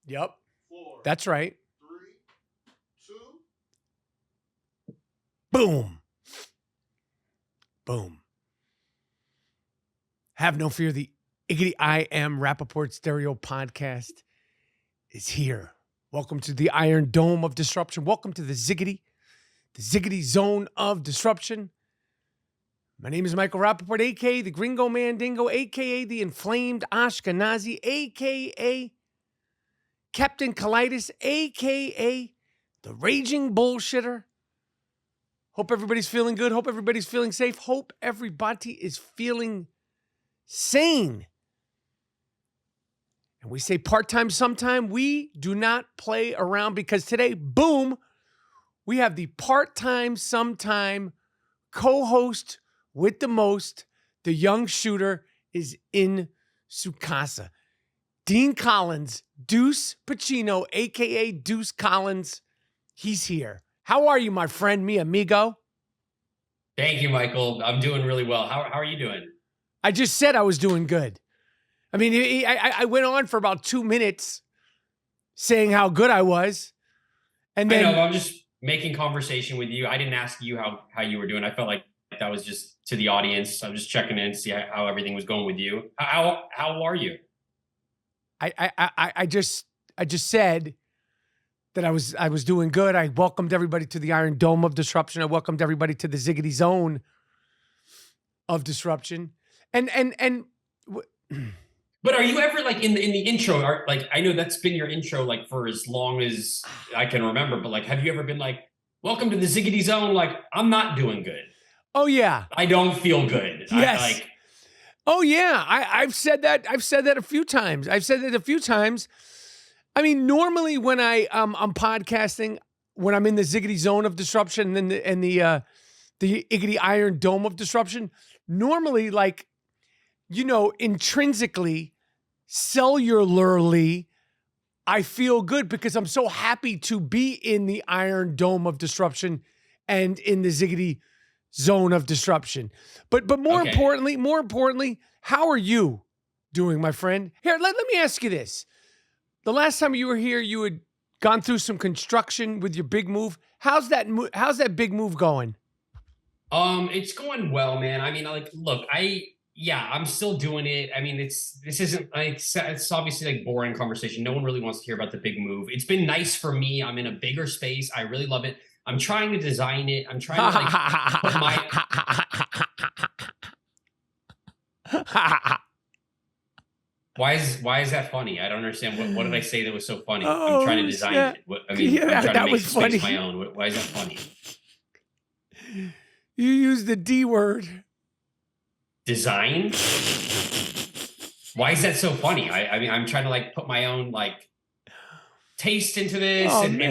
Yep. 4, That's right. 3, 2. Boom. Boom. Have no fear. The Iggity I Am Rapaport Stereo Podcast is here. Welcome to the Iron Dome of Disruption. Welcome to the Ziggity Zone of Disruption. My name is Michael Rapaport, a.k.a. the Gringo Mandingo, a.k.a. the Inflamed Ashkenazi, a.k.a. Captain Colitis, a.k.a. the Raging Bullshitter. Hope everybody's feeling good. Hope everybody's feeling safe. Hope everybody is feeling sane. And we say part-time sometime. We do not play around because today, boom, we have the part-time sometime co-host with the most. The young shooter is in Sukasa. Dean Collins, Deuce Pacino, a.k.a. Deuce Collins. He's here. How are you, my friend, mi amigo? Thank you, Michael. I'm doing really well. How are you doing? I just said I was doing good. I mean, I went on for about 2 minutes saying how good I was. And then I know, I'm just making conversation with you. I didn't ask you how you were doing. I felt like that was just to the audience. I'm just checking in to see how everything was going with you. How are you? I just said that I was doing good. I welcomed everybody to the Iron Dome of Disruption. I welcomed everybody to the Ziggity Zone of Disruption. And But are you ever like in the intro? Like, I know that's been your intro like for as long as I can remember. But like, have you ever been like, "Welcome to the Ziggity Zone"? Like, I'm not doing good. Oh yeah, I don't feel good. Yes. Oh yeah, I've said that. I've said that a few times. I mean, normally when I'm podcasting, when I'm in the Ziggity Zone of Disruption and the Iggity Iron Dome of Disruption, normally, like, you know, intrinsically, cellularly, I feel good because I'm so happy to be in the Iron Dome of Disruption and in the Ziggity Zone of Disruption. But more importantly, how are you doing, my friend? Here, let me ask you this. The last time you were here, you had gone through some construction with your big move. How's that big move going? It's going well, man. I mean, like, look, I'm still doing it. I mean, it's obviously like boring conversation. No one really wants to hear about the big move. It's been nice for me. I'm in a bigger space. I really love it. I'm trying to design it. I'm trying to like put my Why is that funny? I don't understand. What did I say that was so funny? I'm trying to design it. I'm trying to make the space my own. Why is that funny? You used the D word. Design? Why is that so funny? I mean, I'm trying to like put my own like taste into this, and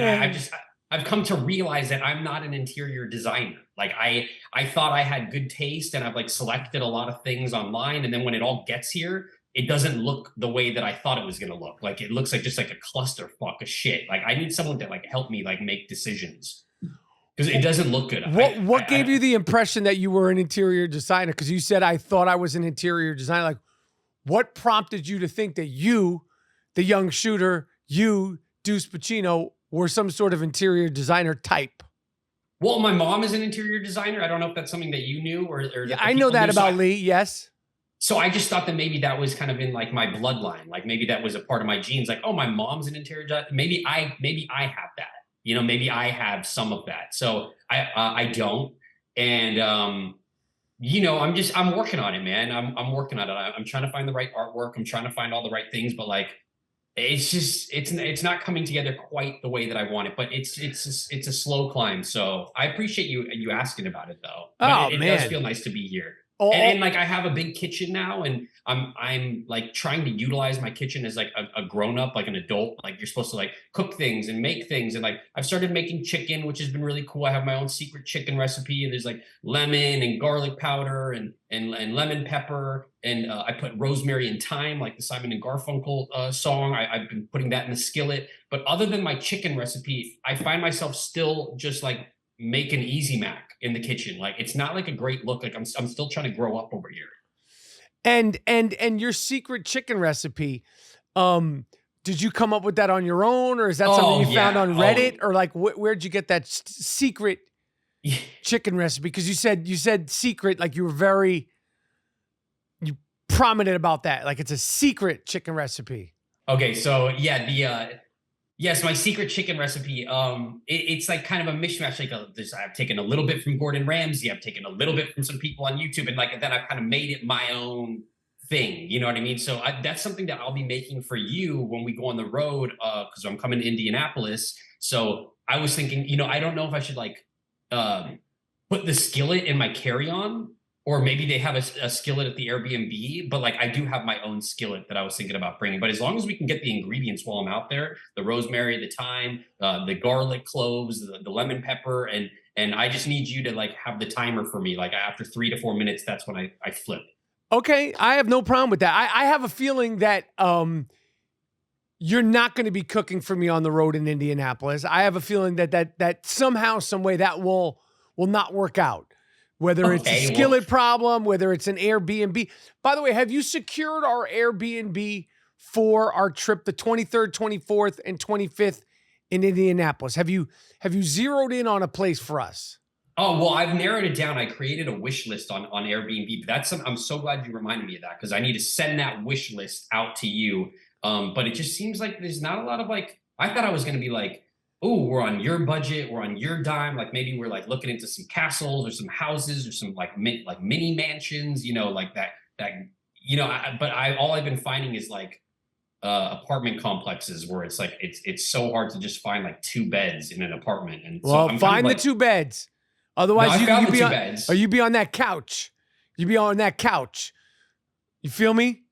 I've come to realize that I'm not an interior designer. Like I thought I had good taste, and I've like selected a lot of things online, and then when it all gets here, it doesn't look the way that I thought it was going to look. Like it looks like just like a clusterfuck of shit. Like I need someone to like help me like make decisions because it doesn't look good. What gave you the impression that you were an interior designer? Because you said I thought I was an interior designer. Like, what prompted you to think that you, the young shooter, you, Deuce Pacino, were some sort of interior designer type? Well, my mom is an interior designer. I don't know if that's something that you knew or yeah, I know that about Lee. Yes. So I just thought that maybe that was kind of in like my bloodline. Like maybe that was a part of my genes. Like, oh, my mom's an interior designer. Maybe I have that. You know, maybe I have some of that. So I don't. And you know, I'm working on it, man. I'm working on it. I'm trying to find the right artwork. I'm trying to find all the right things, but like it's not coming together quite the way that I want it. But it's a slow climb. So I appreciate you asking about it though. But it does feel nice to be here. And like I have a big kitchen now, and I'm like trying to utilize my kitchen as like a grown up, like an adult. Like you're supposed to like cook things and make things, and like I've started making chicken, which has been really cool. I have my own secret chicken recipe, and there's like lemon and garlic powder and lemon pepper, and I put rosemary and thyme, like the Simon and Garfunkel song. I've been putting that in the skillet. But other than my chicken recipe, I find myself still just like make an Easy Mac in the kitchen. Like it's not like a great look. Like I'm still trying to grow up over here. And your secret chicken recipe, Did you come up with that on your own, or is that something Oh you found yeah. on Reddit, or like where'd you get that secret chicken recipe? Because you said secret, like you prominent about that, like it's a secret chicken recipe. Okay, so yeah, yes, my secret chicken recipe. It's like kind of a mishmash. Like I've taken a little bit from Gordon Ramsay, I've taken a little bit from some people on YouTube, and like then I've kind of made it my own thing. You know what I mean? So that's something that I'll be making for you when we go on the road, because I'm coming to Indianapolis. So I was thinking, I don't know if I should like put the skillet in my carry-on, or maybe they have a skillet at the Airbnb, but like I do have my own skillet that I was thinking about bringing. But as long as we can get the ingredients while I'm out there, the rosemary, the thyme, the garlic cloves, the lemon pepper, and I just need you to like have the timer for me. Like after 3 to 4 minutes, that's when I flip. Okay, I have no problem with that. I have a feeling that you're not going to be cooking for me on the road in Indianapolis. I have a feeling that somehow, some way that will not work out. Whether it's a skillet problem, whether it's an Airbnb. By the way, have you secured our Airbnb for our trip, the 23rd, 24th, and 25th in Indianapolis? Have you zeroed in on a place for us? Oh, well, I've narrowed it down. I created a wish list on Airbnb. I'm so glad you reminded me of that, because I need to send that wish list out to you. But it just seems like there's not a lot of like, I thought I was going to be like, oh, we're on your budget, we're on your dime. Like maybe we're like looking into some castles or some houses or some like mini mansions, like that, but all I've been finding is like apartment complexes where it's like, it's so hard to just find like 2 beds in an apartment. And well, so I'm find like, the 2 beds. Otherwise, no, you be on, beds. or you be on that couch. You be on that couch. You feel me?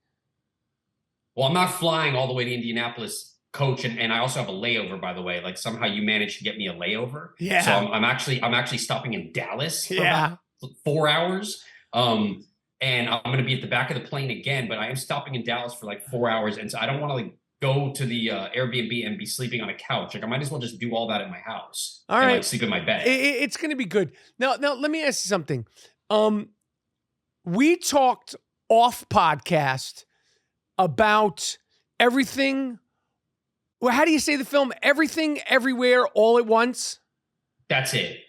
Well, I'm not flying all the way to Indianapolis, coach, and I also have a layover, by the way. Like somehow you managed to get me a layover. Yeah. So I'm actually stopping in Dallas for about 4 hours. And I'm going to be at the back of the plane again, but I am stopping in Dallas for like 4 hours. And so I don't want to like go to the Airbnb and be sleeping on a couch. Like I might as well just do all that at my house. All right. Like sleep in my bed. It's going to be good. Now, let me ask you something. We talked off podcast about everything. Well, how do you say the film? Everything, Everywhere, All at Once? That's it.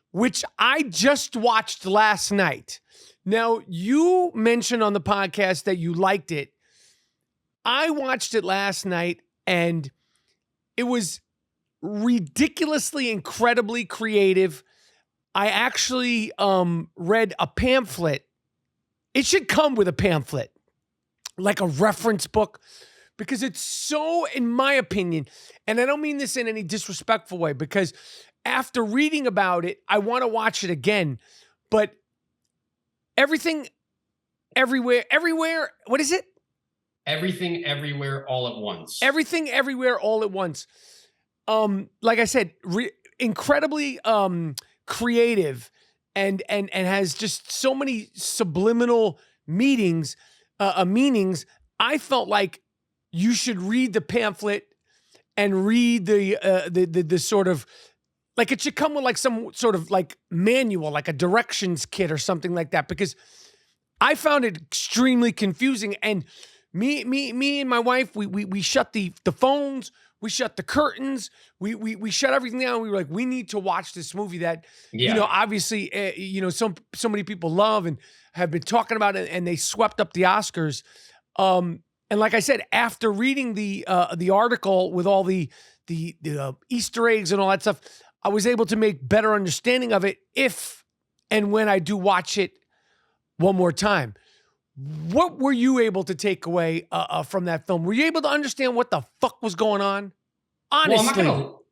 Which I just watched last night. Now, you mentioned on the podcast that you liked it. I watched it last night, and it was ridiculously, incredibly creative. I actually read a pamphlet. It should come with a pamphlet, like a reference book, because it's so, in my opinion, and I don't mean this in any disrespectful way, because after reading about it, I want to watch it again. But Everything, Everywhere, what is it? Everything, Everywhere, All at Once. Everything, Everywhere, All at Once. Like I said, incredibly creative and has just so many subliminal meanings. I felt like you should read the pamphlet and read the sort of, like it should come with like some sort of like manual, like a directions kit or something like that, because I found it extremely confusing. And me and my wife, we shut the phones, we shut the curtains, we shut everything down. We were like, we need to watch this movie that, obviously, so many people love and have been talking about it, and they swept up the Oscars. And like I said, after reading the article with all the Easter eggs and all that stuff, I was able to make better understanding of it if and when I do watch it one more time. What were you able to take away from that film? Were you able to understand what the fuck was going on? Honestly. Well,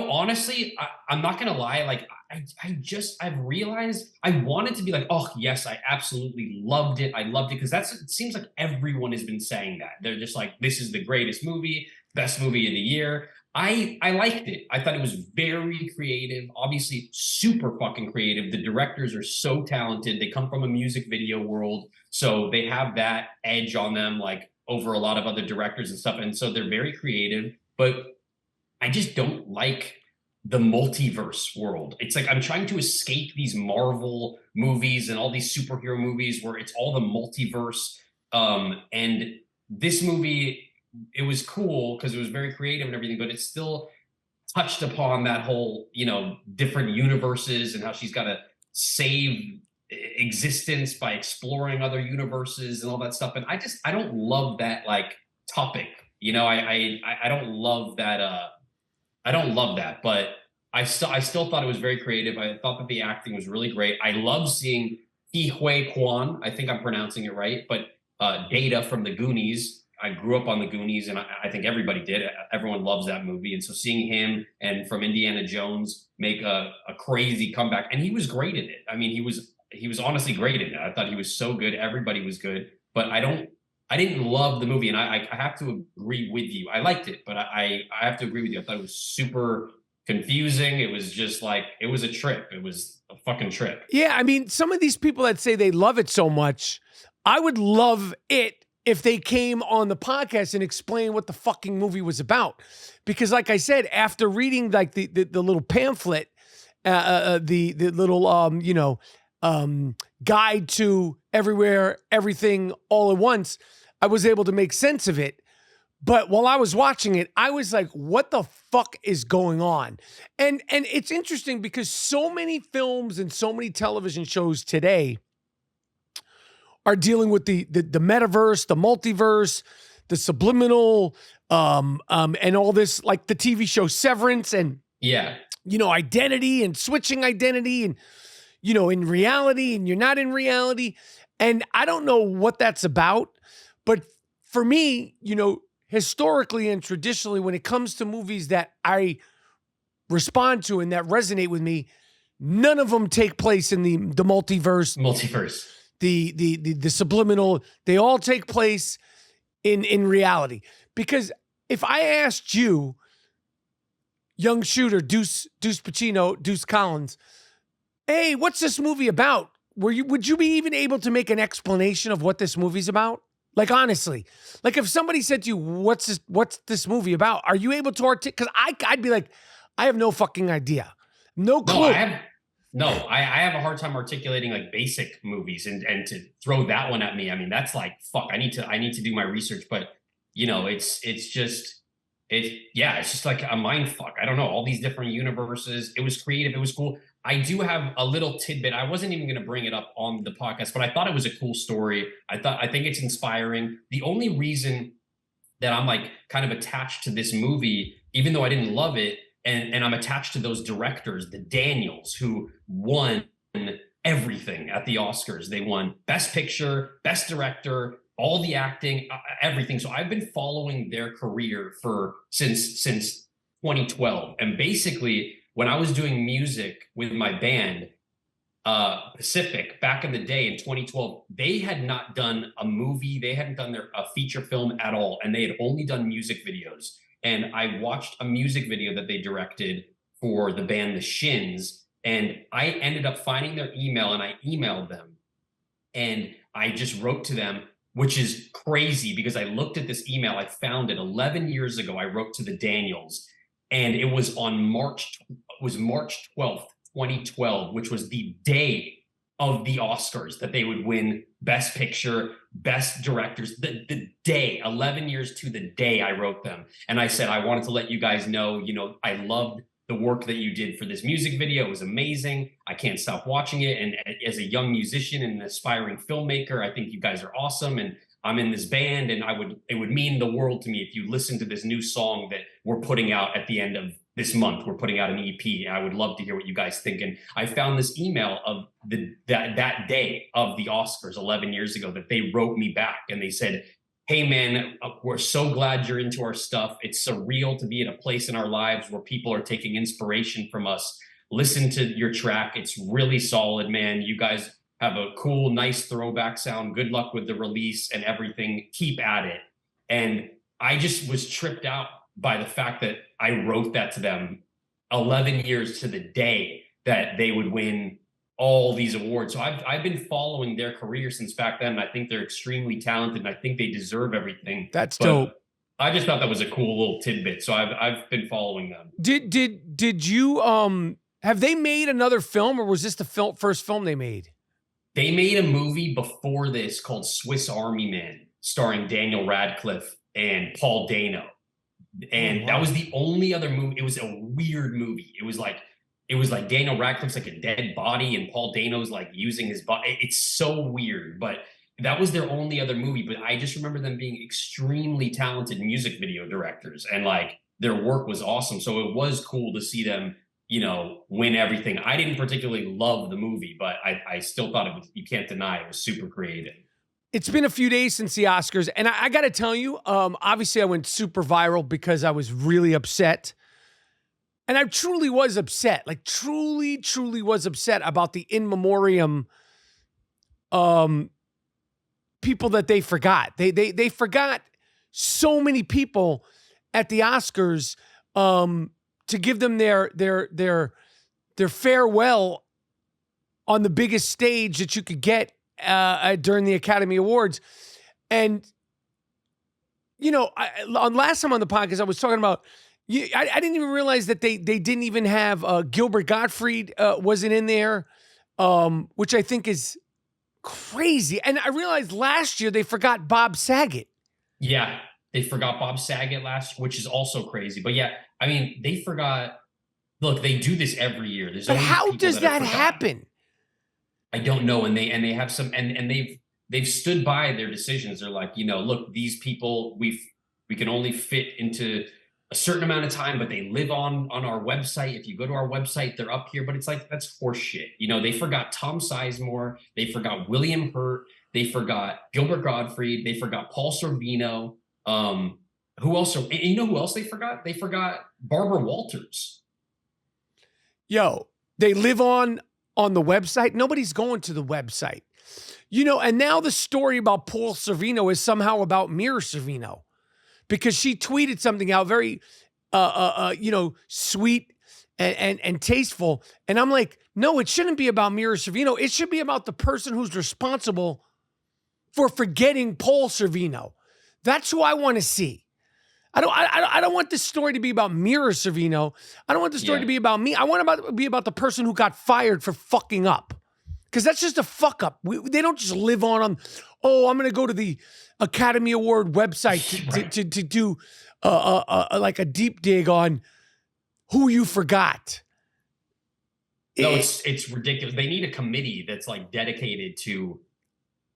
honestly, I'm not going to lie. Like, I've realized I wanted to be like, oh, yes, I absolutely loved it. I loved it. Because it seems like everyone has been saying that. They're just like, this is the greatest movie, best movie of the year. I liked it. I thought it was very creative, obviously super fucking creative. The directors are so talented. They come from a music video world, so they have that edge on them, like over a lot of other directors and stuff. And so they're very creative, but I just don't like the multiverse world. It's like I'm trying to escape these Marvel movies and all these superhero movies where it's all the multiverse. And this movie it was cool because it was very creative and everything, but it still touched upon that whole, different universes and how she's got to save existence by exploring other universes and all that stuff. And I don't love that like topic. I don't love that. I don't love that, but I still thought it was very creative. I thought that the acting was really great. I love seeing Ke Huy Quan. I think I'm pronouncing it right, but Data from the Goonies. I grew up on the Goonies, and I think everybody did. Everyone loves that movie, and so seeing him and from Indiana Jones make a crazy comeback, and he was great in it. I mean, he was honestly great in it. I thought he was so good. Everybody was good, but I didn't love the movie, and I have to agree with you. I liked it, but I have to agree with you. I thought it was super confusing. It was just like it was a trip. It was a fucking trip. Yeah, I mean, some of these people that say they love it so much, I would love it if they came on the podcast and explained what the fucking movie was about. Because like I said, after reading like the little pamphlet, the little, guide to everywhere, everything all at once, I was able to make sense of it. But while I was watching it, I was like, what the fuck is going on? And it's interesting because so many films and so many television shows today are dealing with the metaverse, the multiverse, the subliminal, and all this, like the TV show Severance and, identity and switching identity and, in reality and you're not in reality. And I don't know what that's about, but for me, historically and traditionally, when it comes to movies that I respond to and that resonate with me, none of them take place in the multiverse. The subliminal, they all take place in reality. Because if I asked you, young shooter, Deuce Pacino, Deuce Collins, hey, what's this movie about? Would you be even able to make an explanation of what this movie's about? Like, honestly, like if somebody said to you, what's this movie about? Are you able to articulate? Because I'd be like, I have no fucking idea. No clue. I have a hard time articulating like basic movies and to throw that one at me. I mean, that's like, fuck, I need to do my research, but it's just like a mind fuck. I don't know, all these different universes. It was creative. It was cool. I do have a little tidbit. I wasn't even going to bring it up on the podcast, but I thought it was a cool story. I think it's inspiring. The only reason that I'm like kind of attached to this movie, even though I didn't love it, and I'm attached to those directors, the Daniels, who won everything at the Oscars. They won Best Picture, Best Director, all the acting, everything. So I've been following their career since 2012. And basically, when I was doing music with my band, Pacific, back in the day in 2012, they had not done a movie. They hadn't done a feature film at all. And they had only done music videos. And I watched a music video that they directed for the band The Shins. And I ended up finding their email and I emailed them. And I just wrote to them, which is crazy because I looked at this email. I found it 11 years ago. I wrote to the Daniels. And it was on March 12th, 2012, which was the day of the Oscars that they would win Best Picture, Best Directors, the day, 11 years to the day I wrote them. And I said, I wanted to let you guys know, I loved the work that you did for this music video. It was amazing. I can't stop watching it. And as a young musician and an aspiring filmmaker, I think you guys are awesome. And I'm in this band, and it would mean the world to me if you listen to this new song that we're putting out at the end of this month. We're putting out an EP. I would love to hear what you guys think. And I found this email of that day of the Oscars 11 years ago that they wrote me back, and they said, hey man, we're so glad you're into our stuff. It's surreal to be in a place in our lives where people are taking inspiration from us. Listen to your track. It's really solid, man. You guys have a cool, nice throwback sound. Good luck with the release and everything. Keep at it. And I just was tripped out by the fact that I wrote that to them 11 years to the day that they would win all these awards. So I've been following their career since back then. And I think they're extremely talented, and I think they deserve everything. That's dope. I just thought that was a cool little tidbit. So I've been following them. Did you have they made another film, or was this the first film they made? They made a movie before this called Swiss Army Man, starring Daniel Radcliffe and Paul Dano. And that was the only other movie. It was a weird movie. It was like Daniel Radcliffe's like a dead body and Paul Dano's like using his body. It's so weird, but that was their only other movie. But I just remember them being extremely talented music video directors, and like their work was awesome. So it was cool to see them, you know, win everything. I didn't particularly love the movie, but I still thought it was, you can't deny it was super creative. It's been a few days since the Oscars, and I got to tell you, obviously I went super viral because I was really upset. And I truly was upset, like truly was upset about the in memoriam people that they forgot. They forgot so many people at the Oscars to give them their farewell on the biggest stage that you could get during the Academy Awards. And, you know, on last time on the podcast, I was talking about, I didn't even realize that they didn't even have Gilbert Gottfried wasn't in there, which I think is crazy. And I realized last year they forgot Bob Saget. Yeah, they forgot Bob Saget which is also crazy. But yeah, I mean, they forgot. Look, they do this every year. But how does that happen? I don't know. And they have some, and they've stood by their decisions. They're like, you know, look, these people we can only fit into a certain amount of time, but they live on our website. If you go to our website, they're up here. But it's like, that's horseshit. You know, they forgot Tom Sizemore. They forgot William Hurt. They forgot Gilbert Gottfried. They forgot Paul Sorvino. Who else? And you know who else they forgot? They forgot Barbara Walters. Yo, they live on the website. Nobody's going to the website. You know, and now the story about Paul Sorvino is somehow about Mira Savino, because she tweeted something out very, you know, sweet and tasteful. And I'm like, no, it shouldn't be about Mira Savino. It should be about the person who's responsible for forgetting Paul Sorvino. That's who I want to see. I don't want this story to be about Mira Savino. I don't want the story to be about me. I want it to be about the person who got fired for fucking up. Because that's just a fuck up. They don't just live on, oh, I'm going to go to the Academy Award website to do like a deep dig on who you forgot. No, it's ridiculous. They need a committee that's like dedicated to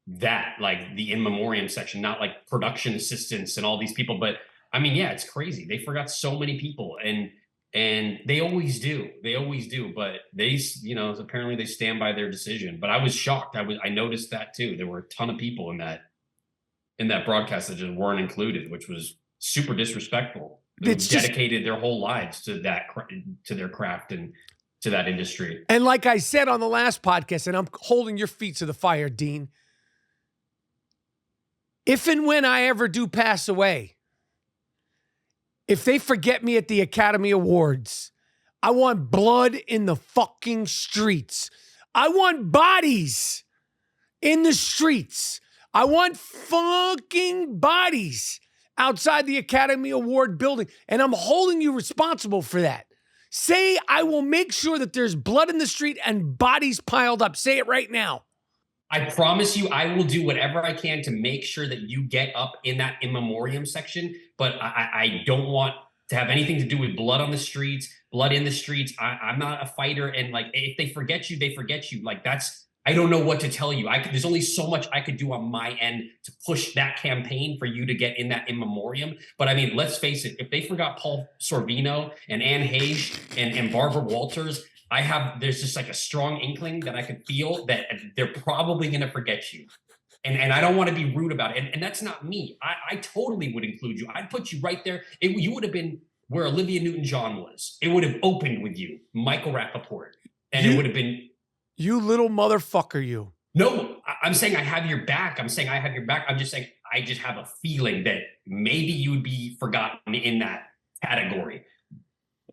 that, like the in memoriam section, not like production assistants and all these people. But I mean, yeah, it's crazy. They forgot so many people, and they always do. They always do. But they, you know, apparently they stand by their decision. But I was shocked. I noticed that too. There were a ton of people in that broadcast that just weren't included, which was super disrespectful. They dedicated their whole lives to their craft and to that industry. And like I said on the last podcast, and I'm holding your feet to the fire, Dean, if and when I ever do pass away, if they forget me at the Academy Awards, I want blood in the fucking streets. I want bodies in the streets. I want fucking bodies outside the Academy Award building. And I'm holding you responsible for that. Say, I will make sure that there's blood in the street and bodies piled up. Say it right now. I promise you, I will do whatever I can to make sure that you get up in that in memoriam section. But I don't want to have anything to do with blood on the streets, blood in the streets. I'm not a fighter. And like, if they forget you, they forget you. Like I don't know what to tell you. There's only so much I could do on my end to push that campaign for you to get in that in memoriam. But I mean, let's face it, if they forgot Paul Sorvino and Anne Heche and Barbara Walters, there's just like a strong inkling that I could feel that they're probably going to forget you. And I don't want to be rude about it. And that's not me. I totally would include you. I'd put you right there. You would have been where Olivia Newton-John was. It would have opened with you, Michael Rapaport. And it would have been... You little motherfucker, you. No, I'm saying I have your back. I'm saying I have your back. I'm just saying I just have a feeling that maybe you would be forgotten in that category.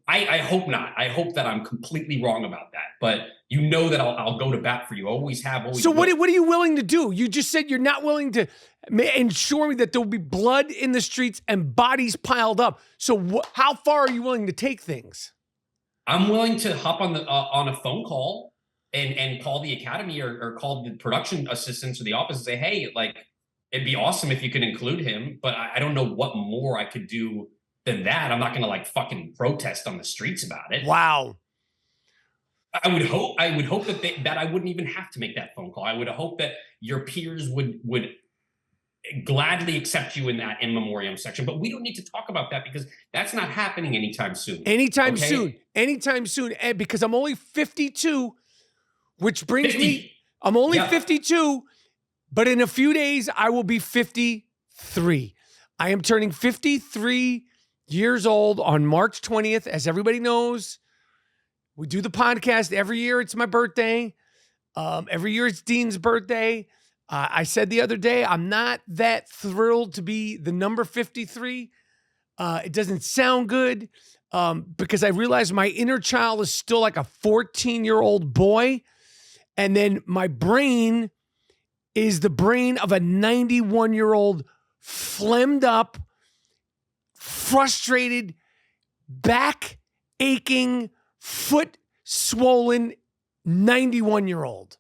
I hope not. I hope that I'm completely wrong about that. But you know that I'll go to bat for you. Always have. Always. So what are you willing to do? You just said you're not willing to ensure that there will be blood in the streets and bodies piled up. So how far are you willing to take things? I'm willing to hop on a phone call and call the Academy or call the production assistants or the office and say, hey, like, It'd be awesome if you could include him, but I don't know what more I could do than that. I'm not going to like fucking protest on the streets about it. Wow. I would hope that that I wouldn't even have to make that phone call. I would hope that your peers would gladly accept you in that in memoriam section. But we don't need to talk about that because that's not happening anytime soon. Anytime soon. Anytime soon. And because I'm only 52, which brings 50. me, I'm only 52, but in a few days, I will be 53. I am turning 53 years old on March 20th. As everybody knows, we do the podcast every year. It's my birthday. Every year it's Dean's birthday. I said the other day, I'm not that thrilled to be the number 53. It doesn't sound good because I realize my inner child is still like a 14-year-old boy. And then my brain is the brain of a 91-year-old phlegmed up, frustrated, back aching, foot swollen 91-year-old.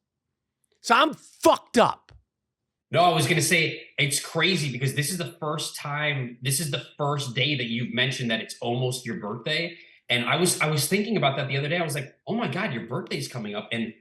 So I'm fucked up. No, I was going to say it's crazy because this is the first day that you've mentioned that it's almost your birthday. And I was thinking about that the other day. I was like, oh my God, your birthday's coming up. And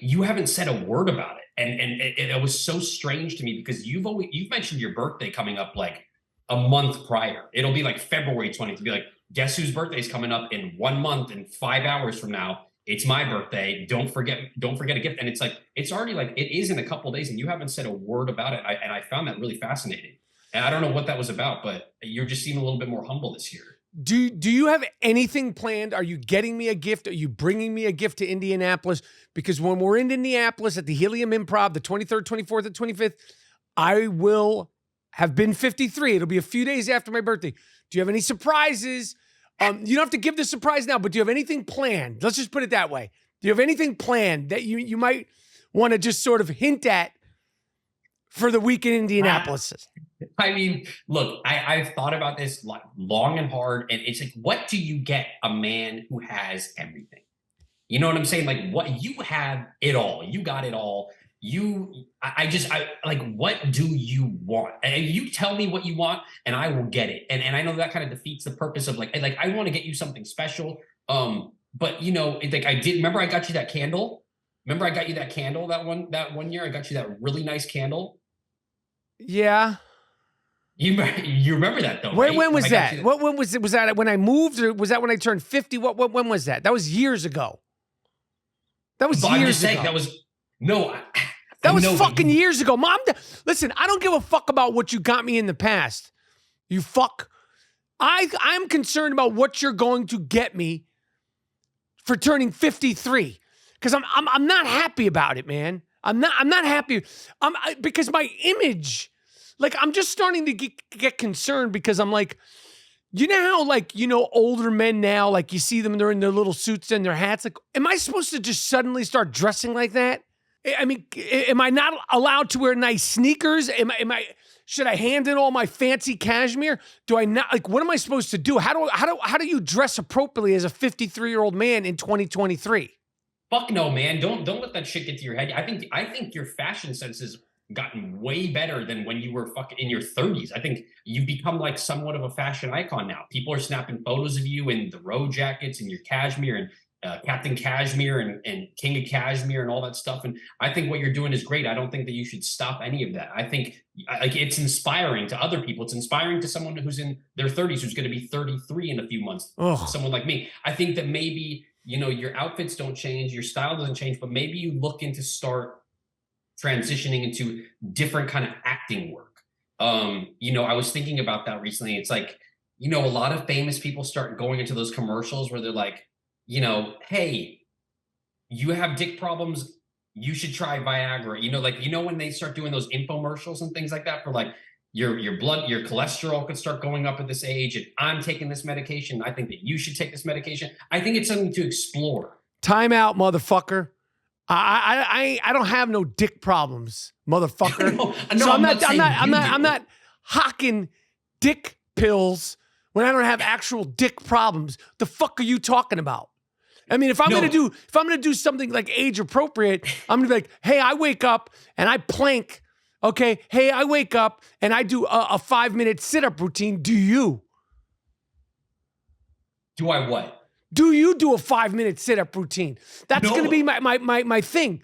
you haven't said a word about it. And it was so strange to me because you've mentioned your birthday coming up like a month prior. It'll be like February 20th to be like, guess whose birthday's coming up in 1 month and 5 hours from now. It's my birthday. Don't forget a gift. And it's like, it's already like, it is in a couple of days and you haven't said a word about it. And I found that really fascinating. And I don't know what that was about, but you're just seeming a little bit more humble this year. Do you have anything planned? Are you getting me a gift? Are you bringing me a gift to Indianapolis? Because when we're in Indianapolis at the Helium Improv, the 23rd, 24th, and 25th, I will have been 53. It'll be a few days after my birthday. Do you have any surprises? You don't have to give the surprise now, but do you have anything planned? Let's just put it that way. Do you have anything planned that you might want to just sort of hint at for the week in Indianapolis? I mean, look, I've thought about this long and hard, and it's like, what do you get a man who has everything? You know what I'm saying? Like, what you have it all. You got it all. I like, what do you want? And you tell me what you want and I will get it. And I know that kind of defeats the purpose of like I want to get you something special. But you know, like remember I got you that candle? Remember I got you that candle that one year? I got you that really nice candle. Yeah. You remember that though? When was that? When was it? Was that when I moved or was that when I turned 50? When was that? That was years ago. That was years ago. That was no. That was fucking years ago. Mom, listen, I don't give a fuck about what you got me in the past. You fuck. I'm concerned about what you're going to get me for turning 53. Because I'm not happy about it, man. I'm not happy. Because my image, like I'm just starting to get concerned because I'm like, you know how like, you know, older men now, like you see them, they're in their little suits and their hats. Like, am I supposed to just suddenly start dressing like that? I mean, am I not allowed to wear nice sneakers? Should I hand in all my fancy cashmere? Do I not, like, what am I supposed to do? How do you dress appropriately as a 53-year-old man in 2023? Fuck no, man. Don't let that shit get to your head. I think your fashion sense has gotten way better than when you were fucking in your 30s. I think you've become like somewhat of a fashion icon now. People are snapping photos of you in the road jackets and your cashmere and Captain Cashmere and King of Cashmere and all that stuff. And I think what you're doing is great. I don't think that you should stop any of that. I think like it's inspiring to other people. It's inspiring to someone who's in their 30s, who's going to be 33 in a few months. Ugh. Someone like me. I think that maybe, you know, your outfits don't change, your style doesn't change, but maybe you look into start transitioning into different kind of acting work. You know, I was thinking about that recently. It's like, you know, a lot of famous people start going into those commercials where they're like, you know, hey, you have dick problems, you should try Viagra. You know, like, you know, when they start doing those infomercials and things like that for like your blood, your cholesterol could start going up at this age, and I'm taking this medication. I think that you should take this medication. I think it's something to explore. Time out, motherfucker. I don't have no dick problems, motherfucker. No, so I'm not hocking dick pills when I don't have actual dick problems. The fuck are you talking about? I mean, if I'm gonna do something like age appropriate, I'm gonna be like, hey, I wake up and I plank Okay. Hey, I wake up and I do a 5-minute sit-up routine. Do you? Do I what? Do you do a 5-minute sit-up routine? That's going to be No. my thing.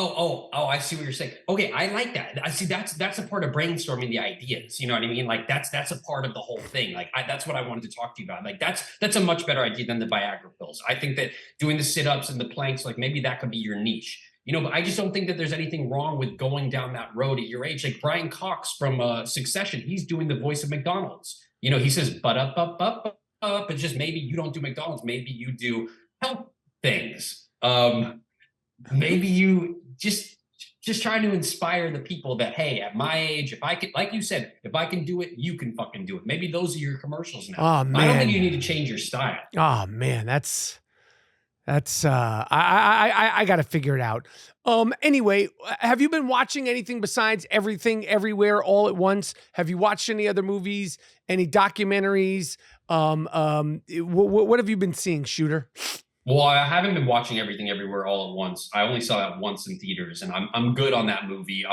Oh, I see what you're saying. Okay, I like that. I see that's a part of brainstorming the ideas. You know what I mean? Like that's a part of the whole thing. Like that's what I wanted to talk to you about. Like that's a much better idea than the Viagra pills. I think that doing the sit-ups and the planks, like maybe that could be your niche. You know, but I just don't think that there's anything wrong with going down that road at your age. Like Brian Cox from Succession, he's doing the voice of McDonald's. You know, he says, but up. It's just maybe you don't do McDonald's. Maybe you do health things. Maybe you just trying to inspire the people that, hey, at my age, if I can, like you said, if I can do it, you can fucking do it. Maybe those are your commercials now. Oh, man. I don't think you need to change your style. Oh man, that's I got to figure it out. Anyway, have you been watching anything besides Everything Everywhere All at Once? Have you watched any other movies, any documentaries? What have you been seeing, Shooter? Well, I haven't been watching Everything Everywhere All at Once. I only saw that once in theaters, and I'm good on that movie.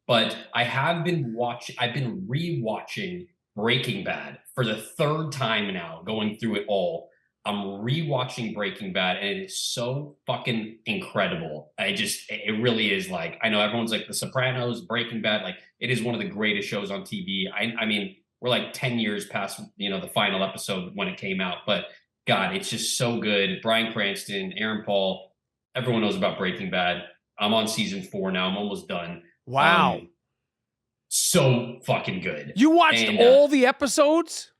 But I have been watching. I've been rewatching Breaking Bad for the third time now, going through it all. I'm rewatching Breaking Bad, and it is so fucking incredible. It really is. Like, I know everyone's like The Sopranos, Breaking Bad. Like, it is one of the greatest shows on TV. I mean, we're like 10 years past, the final episode when it came out, but God, it's just so good. Bryan Cranston, Aaron Paul, everyone knows about Breaking Bad. I'm on season 4 now. I'm almost done. Wow. So fucking good. You watched all the episodes?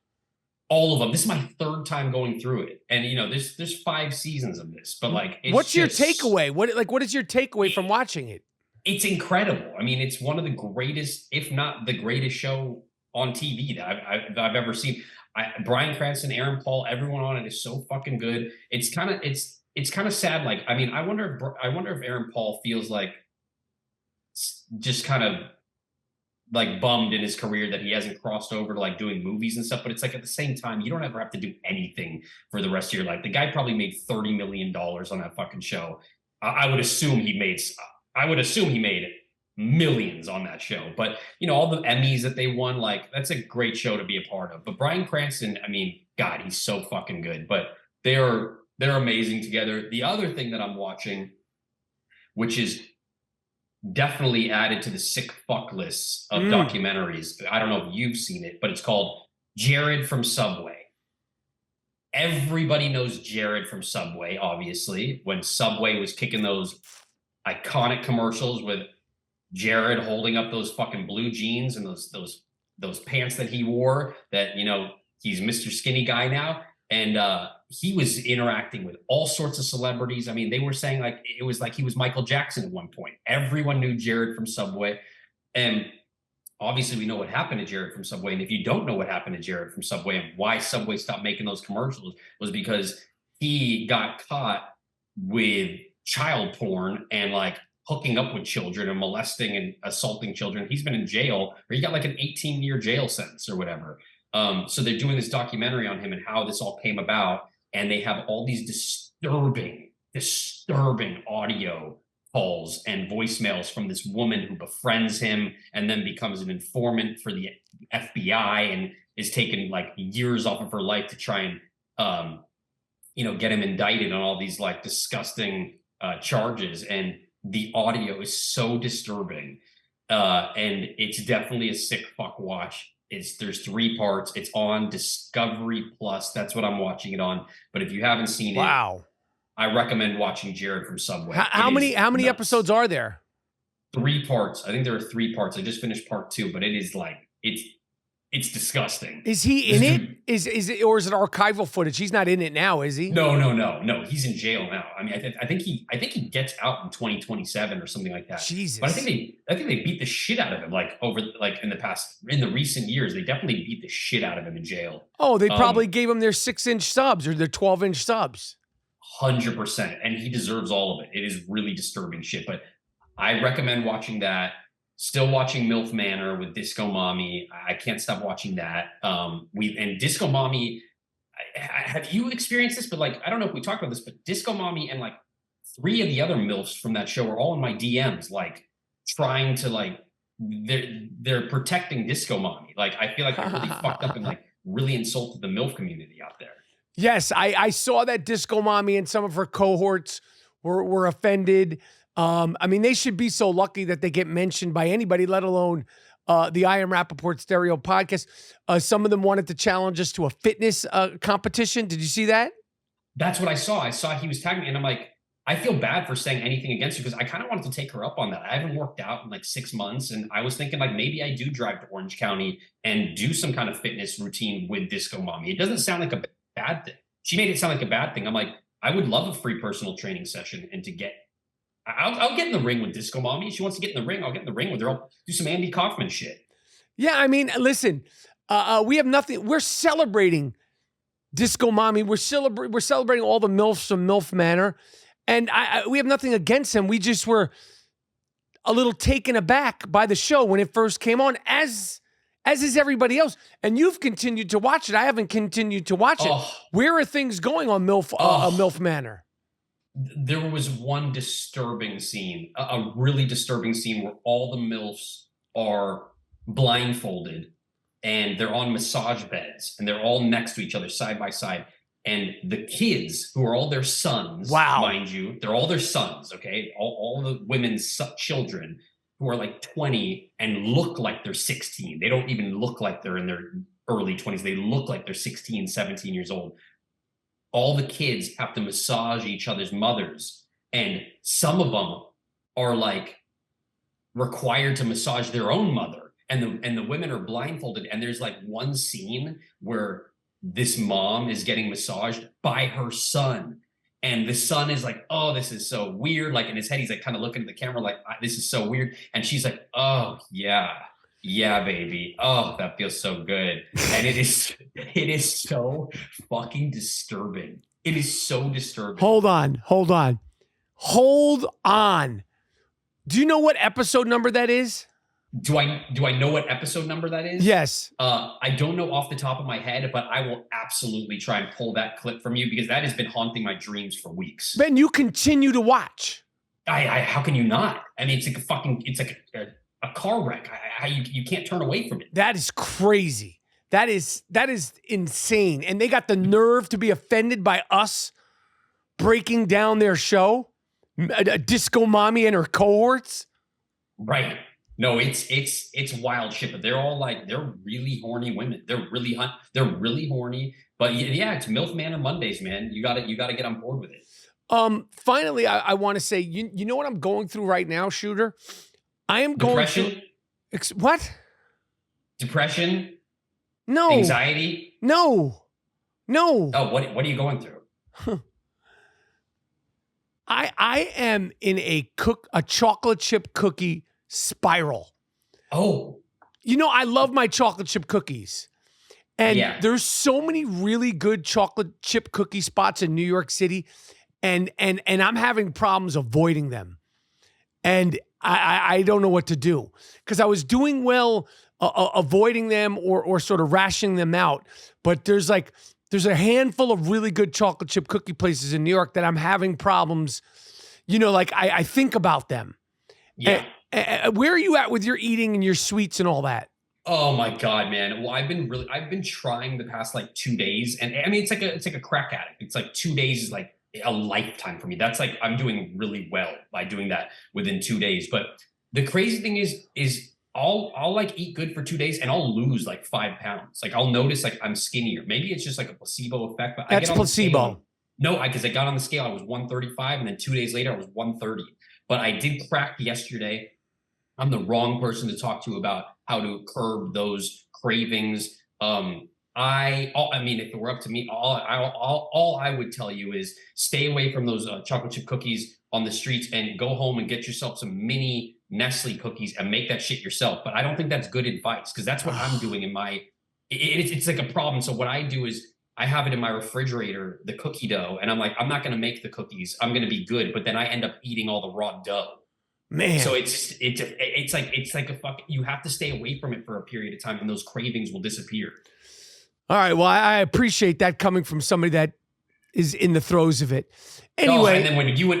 All of them. This is my third time going through it. And there's 5 seasons of this, but like what's your takeaway? What is your takeaway from watching it? It's incredible. I mean, it's one of the greatest, if not the greatest show on TV that I've ever seen. Bryan Cranston, Aaron Paul, everyone on it is so fucking good. It's kind of sad. Like, I mean, I wonder if Aaron Paul feels like just kind of like bummed in his career that he hasn't crossed over to like doing movies and stuff. But it's like at the same time, you don't ever have to do anything for the rest of your life. The guy probably made $30 million on that fucking show. I would assume he made millions on that show. But all the Emmys that they won, like that's a great show to be a part of. But Bryan Cranston, I mean, God, he's so fucking good. But they're amazing together. The other thing that I'm watching, which is definitely added to the sick fuck lists of documentaries. I don't know if you've seen it, but it's called Jared from Subway. Everybody knows Jared from Subway, obviously, when Subway was kicking those iconic commercials with Jared holding up those fucking blue jeans and those pants that he wore that, he's Mr. Skinny Guy now. And he was interacting with all sorts of celebrities. I mean, they were saying like it was like he was Michael Jackson at one point. Everyone knew Jared from Subway. And obviously we know what happened to Jared from Subway. And if you don't know what happened to Jared from Subway and why Subway stopped making those commercials, was because he got caught with child porn and like hooking up with children and molesting and assaulting children. He's been in jail, or he got like an 18-year jail sentence or whatever. So they're doing this documentary on him and how this all came about. And they have all these disturbing audio calls and voicemails from this woman who befriends him and then becomes an informant for the FBI and is taking like years off of her life to try and, get him indicted on all these like disgusting charges. And the audio is so disturbing. And it's definitely a sick fuck watch. There's 3 parts. It's on Discovery Plus. That's what I'm watching it on. But if you haven't seen it, I recommend watching Jared from Subway. How many episodes are there? 3 parts. I think there are 3 parts. I just finished part 2, but it is like it's disgusting. Is he in it? Is it, or is it archival footage? He's not in it now, is he? No. He's in jail now. I mean, I think he gets out in 2027 or something like that. Jesus. But I think they beat the shit out of him in the recent years. They definitely beat the shit out of him in jail. Oh, they probably gave him their 6-inch subs or their 12-inch subs. 100%, and he deserves all of it. It is really disturbing shit, but I recommend watching that. Still watching MILF Manor with Disco Mommy. I can't stop watching that. And Disco Mommy, have you experienced this? But like, I don't know if we talked about this, but Disco Mommy and like 3 of the other MILFs from that show are all in my DMs, like trying to like they're protecting Disco Mommy. Like, I feel like I really fucked up and like really insulted the MILF community out there. Yes, I saw that Disco Mommy and some of her cohorts were offended. I mean, they should be so lucky that they get mentioned by anybody, let alone the I Am Rapaport Stereo podcast. Some of them wanted to challenge us to a fitness competition. Did you see that? That's what I saw. I saw he was tagging me, and I'm like, I feel bad for saying anything against her because I kind of wanted to take her up on that. I haven't worked out in like 6 months, and I was thinking like maybe I do drive to Orange County and do some kind of fitness routine with Disco Mommy. It doesn't sound like a bad thing. She made it sound like a bad thing. I'm like, I would love a free personal training session and to get. I'll get in the ring with Disco Mommy. If she wants to get in the ring, I'll get in the ring with her. I'll do some Andy Kaufman shit. Yeah, I mean, listen, we have nothing. We're celebrating Disco Mommy. We're celebrating all the MILFs from MILF Manor. And we have nothing against him. We just were a little taken aback by the show when it first came on, as is everybody else. And you've continued to watch it. I haven't continued to watch it. Where are things going on MILF Manor? There was one disturbing scene, a really disturbing scene where all the MILFs are blindfolded and they're on massage beds and they're all next to each other side by side. And the kids, who are all their sons, mind you, they're all their sons, okay? All the women's children who are like 20 and look like they're 16. They don't even look like they're in their early 20s. They look like they're 16, 17 years old. All the kids have to massage each other's mothers. And some of them are like required to massage their own mother. And the women are blindfolded. And there's like one scene where this mom is getting massaged by her son. And the son is like, oh, this is so weird. Like in his head, he's like kind of looking at the camera like, this is so weird. And she's like, oh, yeah, baby. Oh, that feels so good. And it is so fucking disturbing. It is so disturbing. Hold on. Do you know what episode number that is? Do I know what episode number that is? Yes. I don't know off the top of my head, but I will absolutely try and pull that clip from you because that has been haunting my dreams for weeks. Ben, you continue to watch. How can you not? I mean, it's like a car wreck. You can't turn away from it. That is crazy. That is insane. And they got the nerve to be offended by us breaking down their show, Disco Mommy and her cohorts. Right. No, it's wild shit, but they're all like, they're really horny women. They're really horny. But yeah, it's MILF Manor Mondays, man. You gotta get on board with it. Finally, I want to say, you know what I'm going through right now, Shooter? I am going through what? Depression? No. Anxiety? No. Oh, what are you going through? I am in a chocolate chip cookie spiral. Oh. You know, I love my chocolate chip cookies. And there's so many really good chocolate chip cookie spots in New York City. And I'm having problems avoiding them. And I don't know what to do. Because I was doing well avoiding them or sort of rationing them out. But there's a handful of really good chocolate chip cookie places in New York that I'm having problems. You know, like I think about them. Yeah. Where are you at with your eating and your sweets and all that? Oh my God, man. Well, I've been trying the past like 2 days. And I mean, it's like a crack addict. It's like 2 days is like a lifetime for me. That's like, I'm doing really well by doing that within 2 days. But the crazy thing is I'll like eat good for 2 days and I'll lose like 5 pounds. Like I'll notice like I'm skinnier. Maybe it's just like a placebo effect, but that's placebo. No, because I got on the scale, I was 135 and then 2 days later I was 130. But I did crack yesterday. I'm the wrong person to talk to about how to curb those cravings. I mean, if it were up to me, all I would tell you is stay away from those chocolate chip cookies on the streets and go home and get yourself some mini Nestle cookies and make that shit yourself. But I don't think that's good advice because that's what I'm doing in my. It's like a problem. So what I do is I have it in my refrigerator, the cookie dough, and I'm like, I'm not going to make the cookies. I'm going to be good, but then I end up eating all the raw dough. Man. So it's like a fuck. You have to stay away from it for a period of time, and those cravings will disappear. All right. Well, I appreciate that coming from somebody that is in the throes of it. Oh, Anyway, and then when you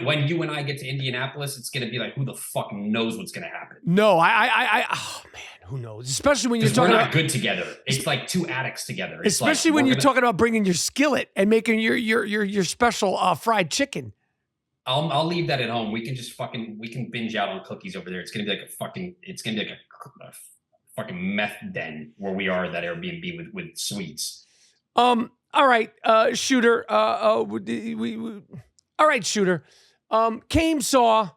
and I get to Indianapolis, it's gonna be like, who the fuck knows what's gonna happen? no, oh man, who knows? Especially when you're Because we're talking not about good together. It's like two addicts together. It's especially like, when you're talking about bringing your skillet and making your special fried chicken. I'll leave that at home. We can just we can binge out on cookies over there. It's gonna be like a fucking meth den where we are at that Airbnb with sweets. All right, Shooter. All right, Shooter. Came, saw,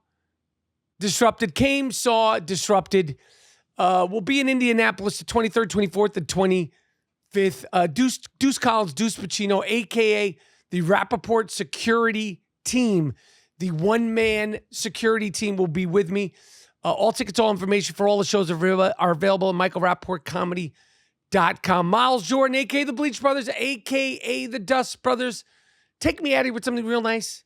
disrupted. Came, saw, disrupted. We'll be in Indianapolis the 23rd, 24th, and 25th. Deuce Collins, Deuce Pacino, a.k.a. the Rapaport security team. The one-man security team will be with me. All tickets, all information for all the shows are available at michaelrapaportcomedy.com. Miles Jordan, a.k.a. the Bleach Brothers, a.k.a. the Dust Brothers. Take me out of here with something real nice.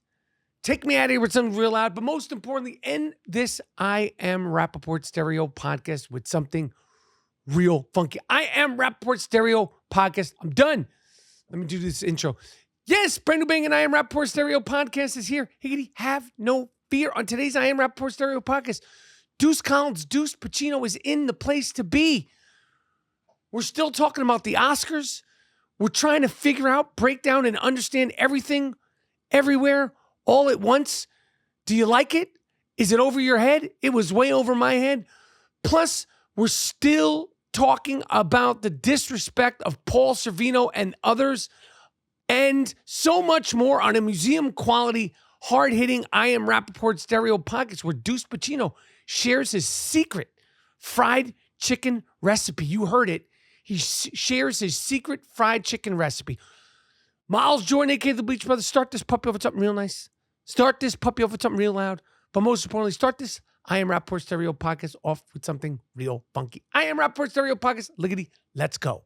Take me out of here with something real loud. But most importantly, end this I Am Rapaport Stereo podcast with something real funky. I Am Rapaport Stereo podcast. I'm done. Let me do this intro. Yes, brand new bang and I Am Rapaport Stereo podcast is here. Higgity, have no fear. On today's I Am Rapaport Stereo podcast, Deuce Collins, Deuce Pacino is in the place to be. We're still talking about the Oscars. We're trying to figure out, break down, and understand everything, everywhere, all at once. Do you like it? Is it over your head? It was way over my head. Plus, we're still talking about the disrespect of Paul Sorvino and others, and so much more on a museum-quality, hard-hitting I Am Rapaport Stereo podcast where Deuce Pacino shares his secret fried chicken recipe. You heard it. He shares his secret fried chicken recipe. Miles Jordan, a.k.a. the Bleach Brothers, start this puppy off with something real nice. Start this puppy off with something real loud. But most importantly, start this I Am Rapaport Stereo podcast off with something real funky. I Am Rapaport Stereo podcast. Liggity, let's go.